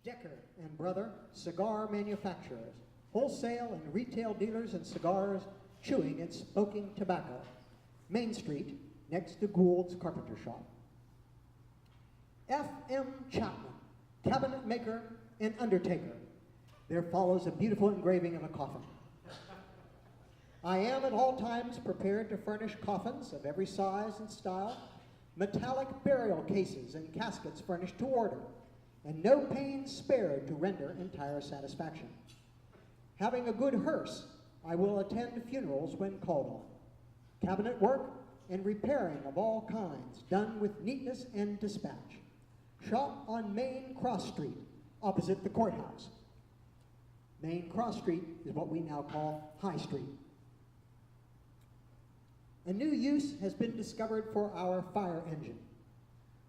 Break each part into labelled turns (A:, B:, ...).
A: Decker and Brother cigar manufacturers, wholesale and retail dealers in cigars, chewing and smoking tobacco. Main Street, next to Gould's Carpenter Shop. F.M. Chapman, cabinet maker and undertaker. There follows a beautiful engraving of a coffin. I am at all times prepared to furnish coffins of every size and style, metallic burial cases and caskets furnished to order, and no pains spared to render entire satisfaction. Having a good hearse, I will attend funerals when called on. Cabinet work and repairing of all kinds, done with neatness and dispatch. Shop on Main Cross Street, opposite the courthouse. Main Cross Street is what we now call High Street. A new use has been discovered for our fire engine.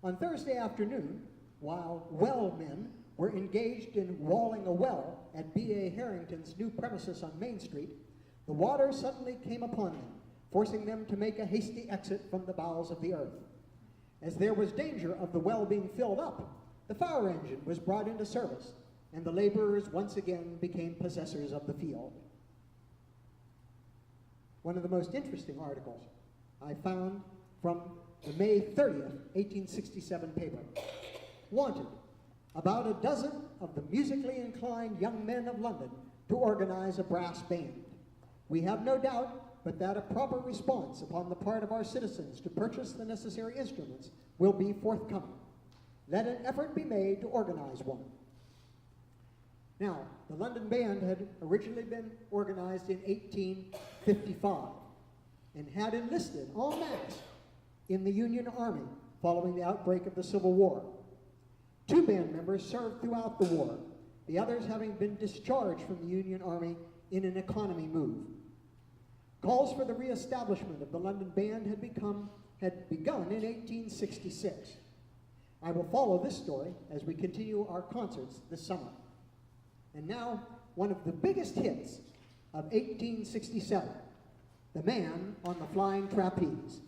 A: On Thursday afternoon, while well men were engaged in walling a well at B.A. Harrington's new premises on Main Street, the water suddenly came upon them, forcing them to make a hasty exit from the bowels of the earth. As there was danger of the well being filled up, the fire engine was brought into service, and the laborers once again became possessors of the field. One of the most interesting articles I found from the May 30th, 1867 paper. Wanted, about a dozen of the musically inclined young men of London to organize a brass band. We have no doubt but that a proper response upon the part of our citizens to purchase the necessary instruments will be forthcoming. Let an effort be made to organize one. Now, the London Band had originally been organized in 1855 and had enlisted en masse in the Union Army following the outbreak of the Civil War. 2 band members served throughout the war, the others having been discharged from the Union Army in an economy move. Calls for the reestablishment of the London Band had begun in 1866. I will follow this story as we continue our concerts this summer. And now, one of the biggest hits of 1867, The Man on the Flying Trapeze.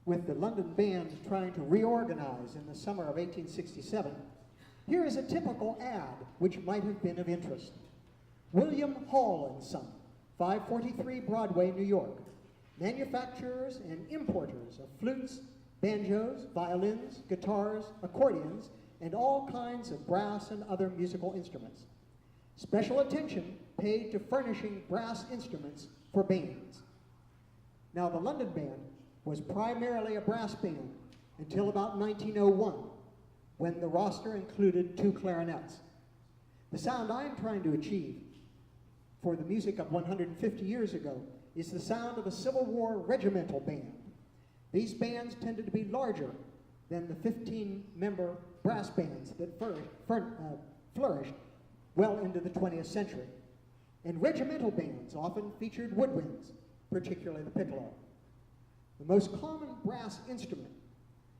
A: With the London Band trying to reorganize in the summer of 1867, here is a typical ad which might have been of interest. William Hall & Son, 543 Broadway, New York. Manufacturers and importers of flutes, banjos, violins, guitars, accordions, and all kinds of brass and other musical instruments. Special attention paid to furnishing brass instruments for bands. Now, the London Band was primarily a brass band until about 1901, when the roster included 2 clarinets. The sound I am trying to achieve for the music of 150 years ago is the sound of a Civil War regimental band. These bands tended to be larger than the 15-member brass bands that flourished well into the 20th century. And regimental bands often featured woodwinds, particularly the piccolo. The most common brass instrument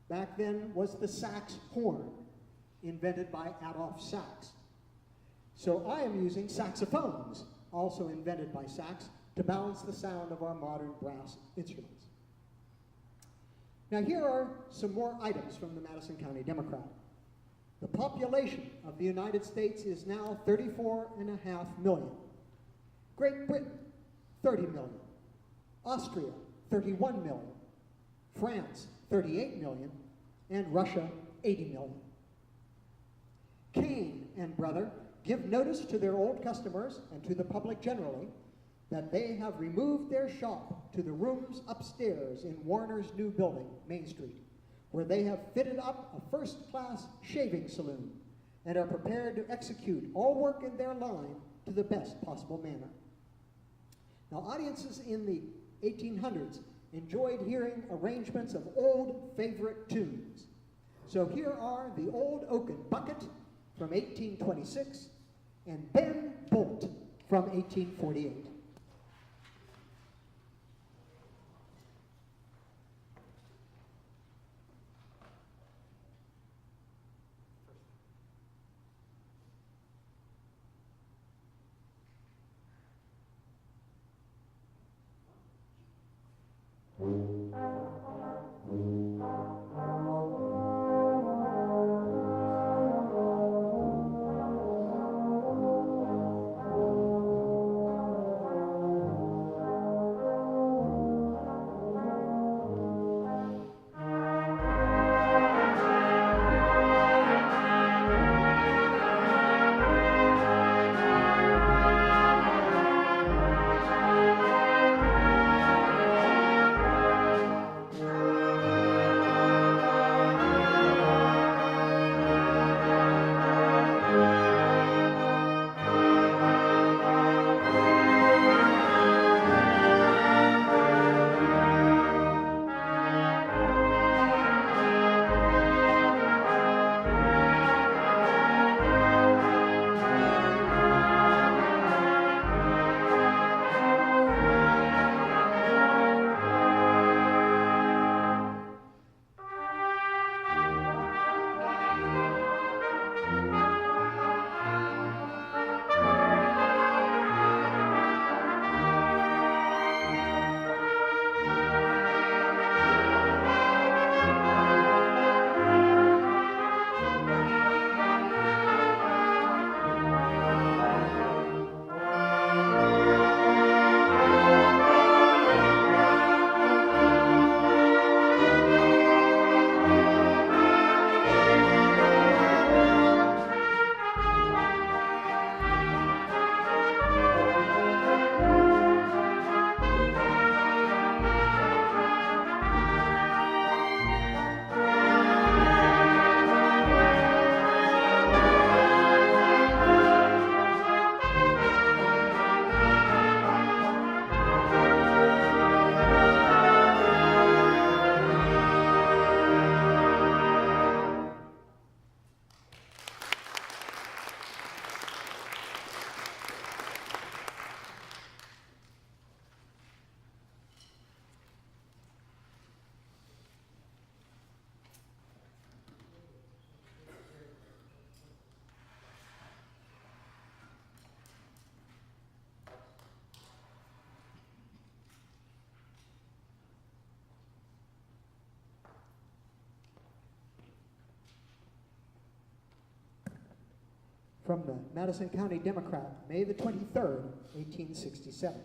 A: back then was the sax horn, invented by Adolph Sax. So I am using saxophones, also invented by Sax, to balance the sound of our modern brass instruments. Now here are some more items from the Madison County Democrat. The population of the United States is now 34.5 million. Great Britain, 30 million. Austria, 31 million. France, 38 million. And Russia, 80 million. Kane and Brother give notice to their old customers and to the public generally that they have removed their shop to the rooms upstairs in Warner's new building, Main Street, where they have fitted up a first-class shaving saloon and are prepared to execute all work in their line to the best possible manner. Now, audiences in the 1800s enjoyed hearing arrangements of old favorite tunes. So here are the Old Oaken Bucket from 1826 and Ben Bolt from 1848. From the Madison County Democrat, May the 23rd, 1867.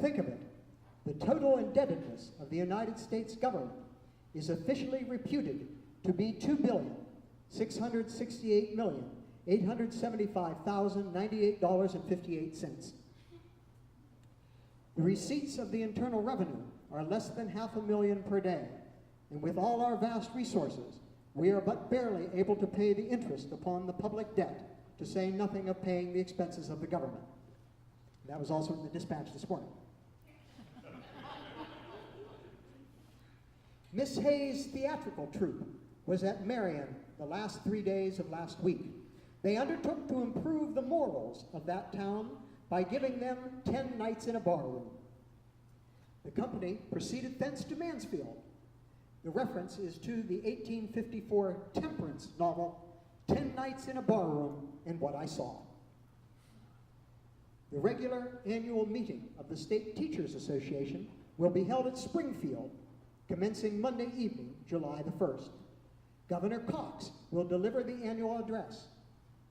A: Think of it. The total indebtedness of the United States government is officially reputed to be $2,668,875,098.58. The receipts of the Internal Revenue are less than $500,000 per day, and with all our vast resources, we are but barely able to pay the interest upon the public debt, to say nothing of paying the expenses of the government. That was also in the dispatch this morning. Miss Hayes' theatrical troupe was at Marion the last 3 days of last week. They undertook to improve the morals of that town by giving them 10 nights in a barroom. The company proceeded thence to Mansfield. The reference is to the 1854 temperance novel, 10 Nights in a Barroom and What I Saw. The regular annual meeting of the State Teachers Association will be held at Springfield, commencing Monday evening, July the 1st. Governor Cox will deliver the annual address.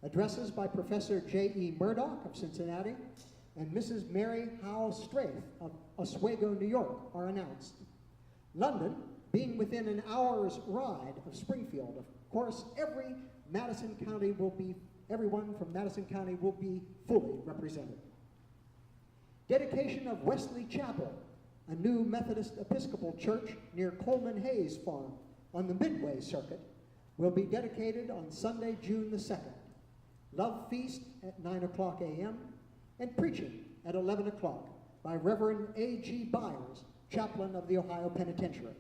A: Addresses by Professor J.E. Murdoch of Cincinnati and Mrs. Mary Howe Straith of Oswego, New York are announced. London, being within an hour's ride of Springfield, of course, everyone from Madison County will be fully represented. Dedication of Wesley Chapel, a new Methodist Episcopal church near Coleman Hayes Farm on the Midway Circuit, will be dedicated on Sunday, June the 2nd. Love Feast at 9 o'clock a.m. and preaching at 11 o'clock by Reverend A.G. Byers, chaplain of the Ohio Penitentiary.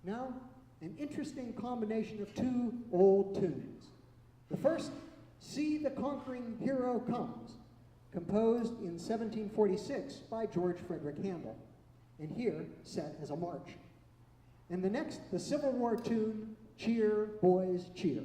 A: Now, an interesting combination of two old tunes. The first, See the Conquering Hero Comes, composed in 1746 by George Frederick Handel, and here set as a march. And the next, the Civil War tune, Cheer, Boys, Cheer.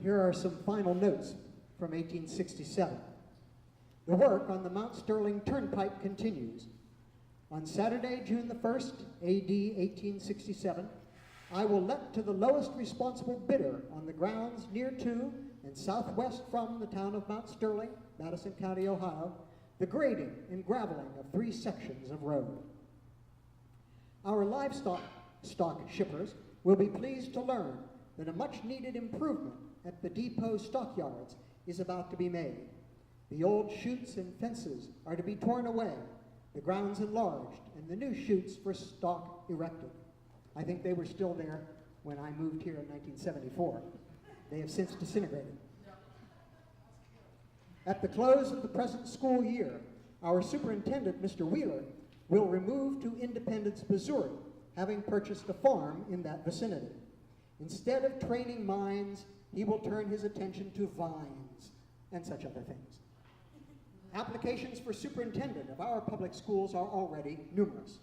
A: Here are some final notes from 1867. The work on the Mount Sterling Turnpike continues. On Saturday, June the 1st, A.D. 1867, I will let to the lowest responsible bidder on the grounds near to and southwest from the town of Mount Sterling, Madison County, Ohio, the grading and graveling of 3 sections of road. Our livestock shippers will be pleased to learn that a much-needed improvement at the depot stockyards is about to be made. The old chutes and fences are to be torn away, the grounds enlarged, and the new chutes for stock erected. I think they were still there when I moved here in 1974. They have since disintegrated. At the close of the present school year, our superintendent, Mr. Wheeler, will remove to Independence, Missouri, having purchased a farm in that vicinity. Instead of training minds, he will turn his attention to vines and such other things. Applications for superintendent of our public schools are already numerous.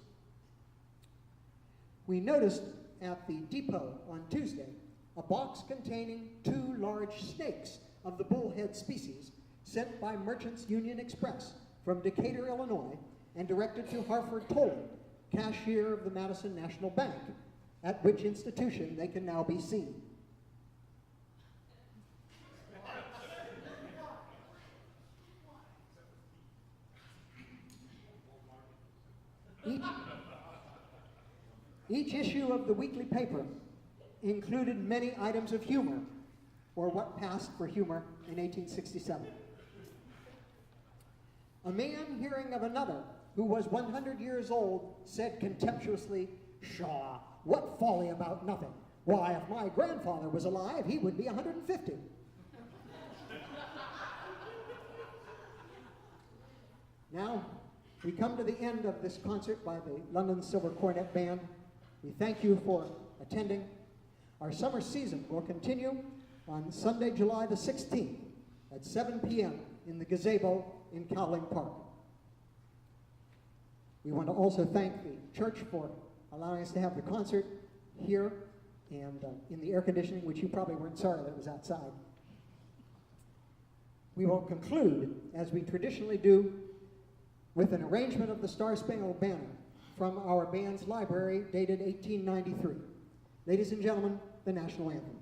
A: We noticed at the depot on Tuesday a box containing 2 large snakes of the bullhead species sent by Merchants Union Express from Decatur, Illinois, and directed to Harford Toland, cashier of the Madison National Bank, at which institution they can now be seen. Each issue of the weekly paper included many items of humor, or what passed for humor in 1867. A man hearing of another who was 100 years old said contemptuously, "Pshaw, what folly about nothing. Why, if my grandfather was alive, he would be 150. Now, we come to the end of this concert by the London Silver Coronet Band. We thank you for attending. Our summer season will continue on Sunday, July the 16th at 7 p.m. in the gazebo in Cowling Park. We want to also thank the church for allowing us to have the concert here and in the air conditioning, which you probably weren't sorry that it was outside. We will conclude, as we traditionally do, with an arrangement of the Star-Spangled Banner from our band's library dated 1893. Ladies and gentlemen, the National Anthem.